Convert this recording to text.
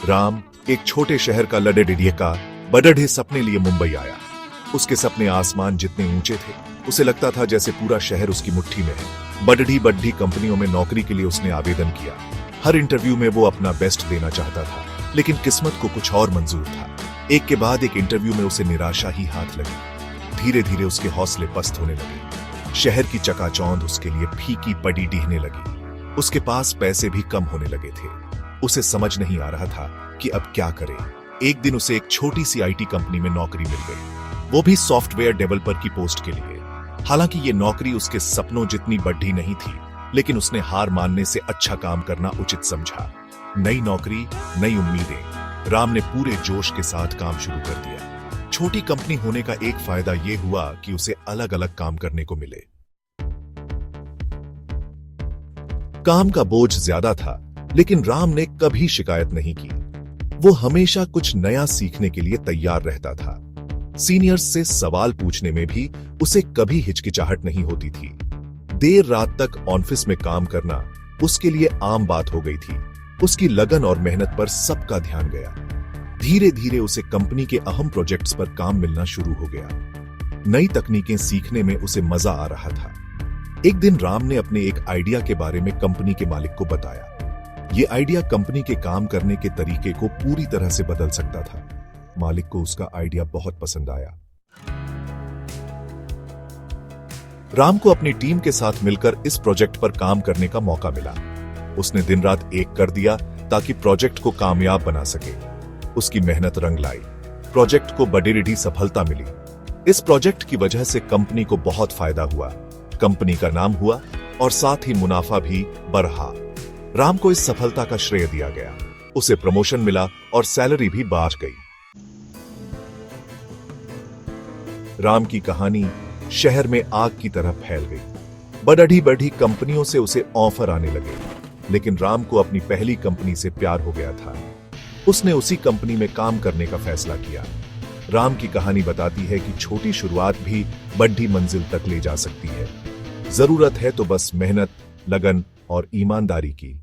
राम एक छोटे शहर का लड़े का बड़े सपने लिए मुंबई आया। उसके सपने आसमान जितने ऊंचे थे, उसे लगता था जैसे पूरा शहर उसकी मुट्ठी में है। बड़ी बड़ी कंपनियों में नौकरी के लिए उसने आवेदन किया। हर इंटरव्यू में वो अपना बेस्ट देना चाहता था, लेकिन किस्मत को कुछ और मंजूर था। एक के बाद एक इंटरव्यू में उसे निराशा ही हाथ लगी। धीरे धीरे उसके हौसले पस्त होने लगे। शहर की चकाचौंध उसके लिए फीकी पड़ी दिखने लगी। उसके पास पैसे भी कम होने लगे थे। उसे समझ नहीं आ रहा था कि अब क्या करे। एक दिन उसे एक छोटी सी आईटी कंपनी में नौकरी मिल गई, वो भी सॉफ्टवेयर डेवलपर की पोस्ट के लिए। हालांकि ये नौकरी उसके सपनों जितनी बड़ी नहीं थी, लेकिन उसने हार मानने से अच्छा काम करना उचित समझा। नई नौकरी, नई उम्मीदें। राम ने पूरे जोश के साथ काम शुरू कर दिया। छोटी कंपनी होने का एक फायदा यह हुआ कि उसे अलग अलग काम करने को मिले। काम का बोझ ज्यादा था, लेकिन राम ने कभी शिकायत नहीं की। वो हमेशा कुछ नया सीखने के लिए तैयार रहता था। सीनियर्स से सवाल पूछने में भी उसे कभी हिचकिचाहट नहीं होती थी। देर रात तक ऑफिस में काम करना उसके लिए आम बात हो गई थी। उसकी लगन और मेहनत पर सबका ध्यान गया। धीरे धीरे उसे कंपनी के अहम प्रोजेक्ट्स पर काम मिलना शुरू हो गया। नई तकनीकें सीखने में उसे मजा आ रहा था। एक दिन राम ने अपने एक आइडिया के बारे में कंपनी के मालिक को बताया। ये आइडिया कंपनी के काम करने के तरीके को पूरी तरह से बदल सकता था। मालिक को उसका आइडिया बहुत पसंद आया। राम को अपनी टीम के साथ मिलकर इस प्रोजेक्ट पर काम करने का मौका मिला। उसने दिन रात एक कर दिया ताकि प्रोजेक्ट को कामयाब बना सके। उसकी मेहनत रंग लाई। प्रोजेक्ट को बड़ी सफलता मिली। इस प्रोजेक्ट की वजह से कंपनी को बहुत फायदा हुआ। कंपनी का नाम हुआ और साथ ही मुनाफा भी बढ़ा। राम को इस सफलता का श्रेय दिया गया। उसे प्रमोशन मिला और सैलरी भी बढ़ गई। राम की कहानी शहर में आग की तरह फैल गई। बड़ी बड़ी कंपनियों से उसे ऑफर आने लगे, लेकिन राम को अपनी पहली कंपनी से प्यार हो गया था। उसने उसी कंपनी में काम करने का फैसला किया। राम की कहानी बताती है कि छोटी शुरुआत भी बड़ी मंजिल तक ले जा सकती है। जरूरत है तो बस मेहनत, लगन और ईमानदारी की।